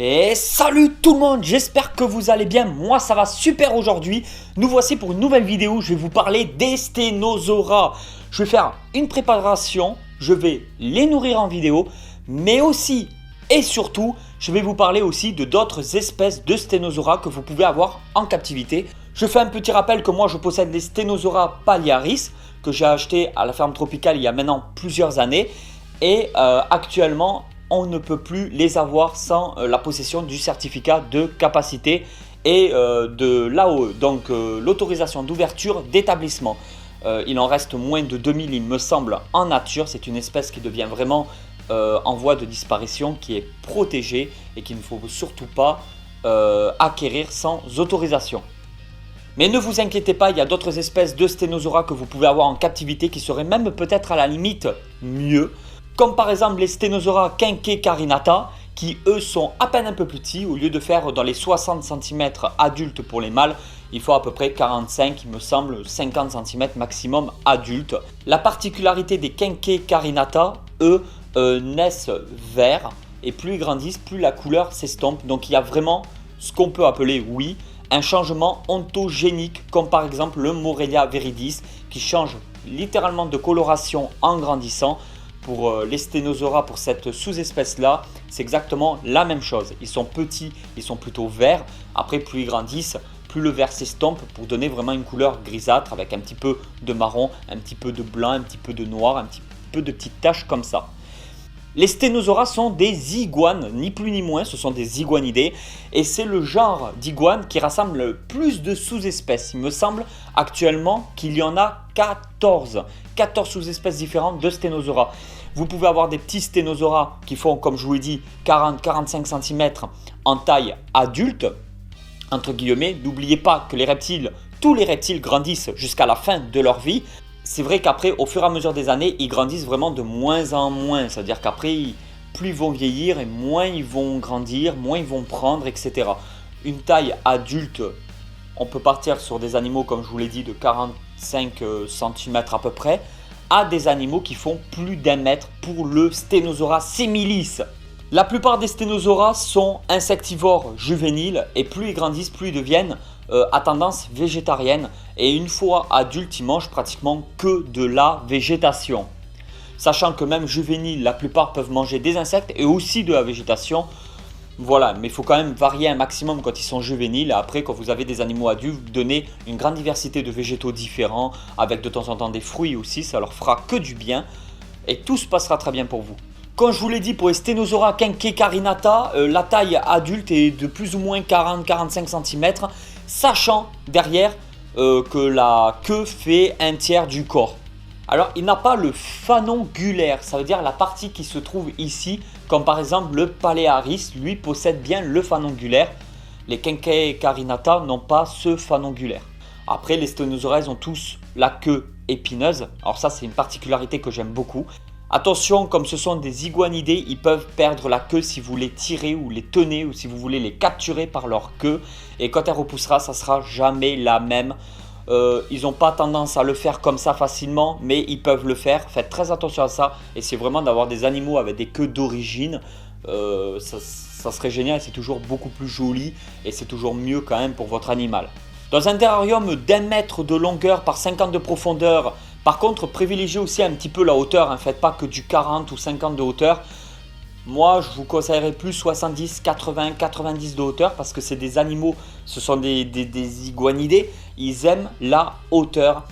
Et salut tout le monde, j'espère que vous allez bien, moi ça va super aujourd'hui. Nous voici pour une nouvelle vidéo, je vais vous parler des sténosaura. Je vais faire une préparation, je vais les nourrir en vidéo, mais aussi et surtout, je vais vous parler aussi de d'autres espèces de sténosaura que vous pouvez avoir en captivité. Je fais un petit rappel que moi je possède les sténosaura paliaris que j'ai acheté à la ferme tropicale il y a maintenant plusieurs années et actuellement on ne peut plus les avoir sans la possession du certificat de capacité et de l'AOE, donc l'autorisation d'ouverture d'établissement. Il en reste moins de 2000 il me semble en nature, c'est une espèce qui devient vraiment en voie de disparition, qui est protégée et qu'il ne faut surtout pas acquérir sans autorisation. Mais ne vous inquiétez pas, il y a d'autres espèces de sténosaura que vous pouvez avoir en captivité qui seraient même peut-être à la limite mieux. Comme par exemple les sténosaura kenkecarinata qui eux sont à peine un peu plus petits. Au lieu de faire dans les 60 cm adultes pour les mâles, il faut à peu près 45, il me semble, 50 cm maximum adultes. La particularité des kenkecarinata, eux, naissent verts et plus ils grandissent, plus la couleur s'estompe. Donc il y a vraiment ce qu'on peut appeler, oui, un changement ontogénique comme par exemple le Morelia viridis qui change littéralement de coloration en grandissant. Pour les sténosaura, pour cette sous-espèce là, c'est exactement la même chose. Ils sont petits, ils sont plutôt verts. Après, plus ils grandissent, plus le vert s'estompe pour donner vraiment une couleur grisâtre avec un petit peu de marron, un petit peu de blanc, un petit peu de noir, un petit peu de petites taches comme ça. Les sténosaura sont des iguanes, ni plus ni moins, ce sont des iguanidés et c'est le genre d'iguane qui rassemble le plus de sous-espèces. Il me semble actuellement qu'il y en a 14 sous-espèces différentes de sténosaura. Vous pouvez avoir des petits sténosaura qui font, comme je vous l'ai dit, 40-45 cm en taille adulte, entre guillemets. N'oubliez pas que les reptiles, tous les reptiles grandissent jusqu'à la fin de leur vie. C'est vrai qu'après, au fur et à mesure des années, ils grandissent vraiment de moins en moins. C'est-à-dire qu'après, plus ils vont vieillir et moins ils vont grandir, moins ils vont prendre, etc. Une taille adulte, on peut partir sur des animaux, comme je vous l'ai dit, de 45 cm à peu près, à des animaux qui font plus d'1 mètre pour le sténosaura similis. La plupart des sténosaura sont insectivores juvéniles et plus ils grandissent, plus ils deviennent à tendance végétarienne et une fois adultes, ils mangent pratiquement que de la végétation. Sachant que même juvéniles, la plupart peuvent manger des insectes et aussi de la végétation. Voilà, mais il faut quand même varier un maximum quand ils sont juvéniles. Après, quand vous avez des animaux adultes, vous donnez une grande diversité de végétaux différents avec de temps en temps des fruits aussi, ça leur fera que du bien et tout se passera très bien pour vous. Comme je vous l'ai dit, pour les sténosaura kenkecarinata, la taille adulte est de plus ou moins 40-45 cm, sachant derrière que la queue fait 1/3 du corps. Alors, il n'a pas le fanongulaire, ça veut dire la partie qui se trouve ici, comme par exemple le Palearis, lui possède bien le fanongulaire. Les kenkecarinata n'ont pas ce fanongulaire. Après, les sténosaura, ils ont tous la queue épineuse. Alors ça, c'est une particularité que j'aime beaucoup. Attention, comme ce sont des iguanidés, ils peuvent perdre la queue si vous les tirez ou les tenez ou si vous voulez les capturer par leur queue. Et quand elle repoussera, ça sera jamais la même. Ils n'ont pas tendance à le faire comme ça facilement, mais ils peuvent le faire. Faites très attention à ça. Essayez vraiment d'avoir des animaux avec des queues d'origine. Ça serait génial, c'est toujours beaucoup plus joli et c'est toujours mieux quand même pour votre animal. Dans un terrarium d'1 mètre de longueur par 50 de profondeur, par contre, privilégiez aussi un petit peu la hauteur, ne faites pas que du 40 ou 50 de hauteur. Moi, je vous conseillerais plus 70, 80, 90 de hauteur parce que c'est des animaux, ce sont des iguanidés, ils aiment la hauteur.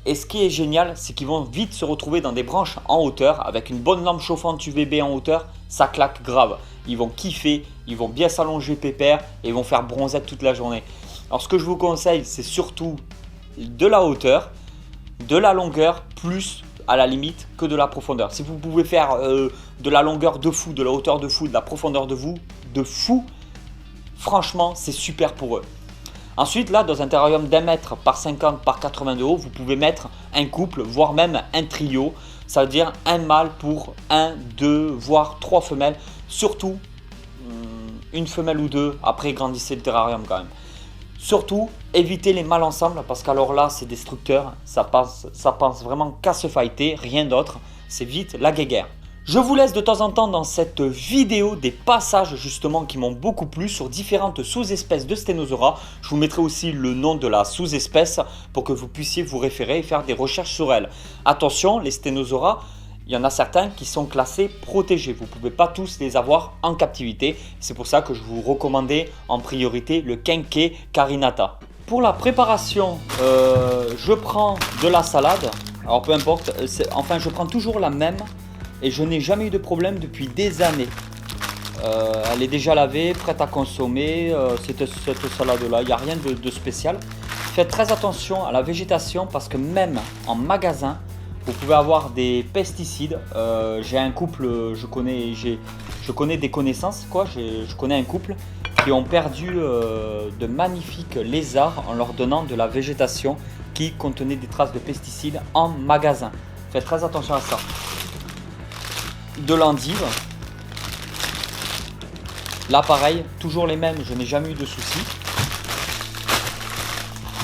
Et ce qui est génial, c'est qu'ils vont vite se retrouver dans des branches en hauteur avec une bonne lampe chauffante UVB en hauteur, ça claque grave. Ils vont kiffer, ils vont bien s'allonger pépère et ils vont faire bronzette toute la journée. Alors ce que je vous conseille, c'est surtout de la hauteur, de la longueur plus à la limite que de la profondeur. Si vous pouvez faire de la longueur de fou, de la hauteur de fou, de la profondeur de fou, franchement c'est super pour eux. Ensuite là, dans un terrarium d'1 mètre par 50 par 80 de haut, vous pouvez mettre un couple, voire même un trio. Ça veut dire un mâle pour 1, 2, voire 3 femelles. Surtout une femelle ou deux, après grandissez le terrarium quand même. Surtout, évitez les mâles ensemble parce qu'alors là, c'est destructeur. Ça pense vraiment qu'à se fighter, rien d'autre. C'est vite la guéguerre. Je vous laisse de temps en temps dans cette vidéo des passages justement qui m'ont beaucoup plu sur différentes sous-espèces de Sténosaura. Je vous mettrai aussi le nom de la sous-espèce pour que vous puissiez vous référer et faire des recherches sur elle. Attention, les Sténosaura, il y en a certains qui sont classés protégés. Vous ne pouvez pas tous les avoir en captivité. C'est pour ça que je vous recommandais en priorité le Kenke carinata. Pour la préparation, je prends de la salade. Alors peu importe, enfin je prends toujours la même. Et je n'ai jamais eu de problème depuis des années. Elle est déjà lavée, prête à consommer. Cette salade-là, il n'y a rien de spécial. Faites très attention à la végétation parce que même en magasin, vous pouvez avoir des pesticides. J'ai un couple, je connais des connaissances, je connais un couple qui ont perdu de magnifiques lézards en leur donnant de la végétation qui contenait des traces de pesticides en magasin. Faites très attention à ça. De l'endive. Là pareil, toujours les mêmes, je n'ai jamais eu de soucis.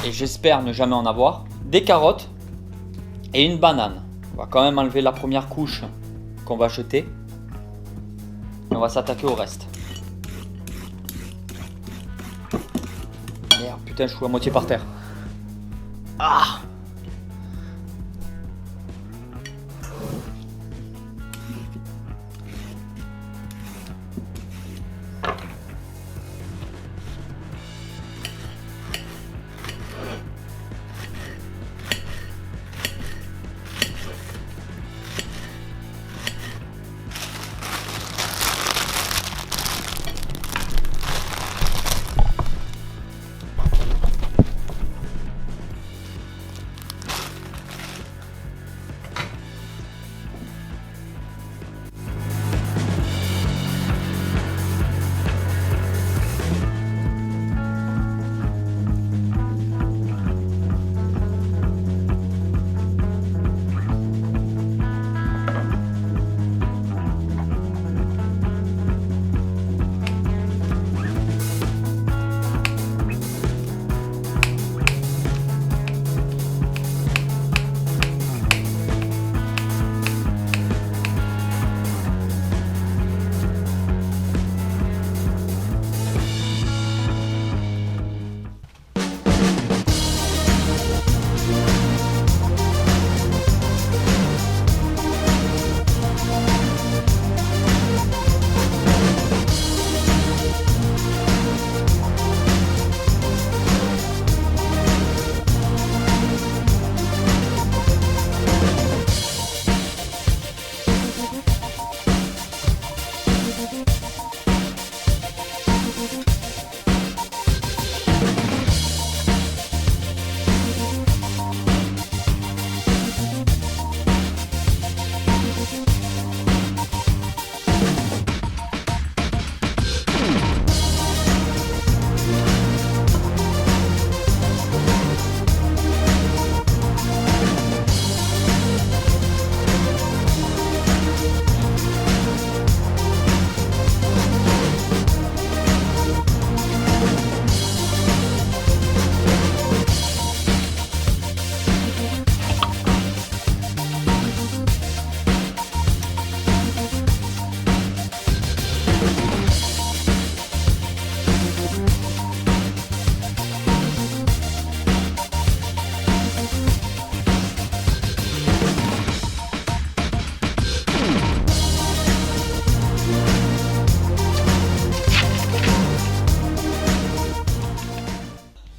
Et j'espère ne jamais en avoir. Des carottes et une banane. On va quand même enlever la première couche qu'on va jeter. Et on va s'attaquer au reste. Merde, putain, je suis à moitié par terre. Ah!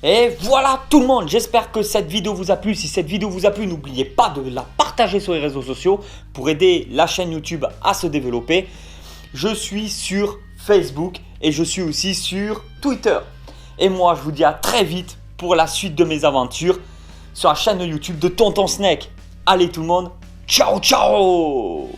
Et voilà tout le monde, j'espère que cette vidéo vous a plu. Si cette vidéo vous a plu, n'oubliez pas de la partager sur les réseaux sociaux pour aider la chaîne YouTube à se développer. Je suis sur Facebook et je suis aussi sur Twitter. Et moi, je vous dis à très vite pour la suite de mes aventures sur la chaîne YouTube de Tonton Snake. Allez tout le monde, ciao ciao!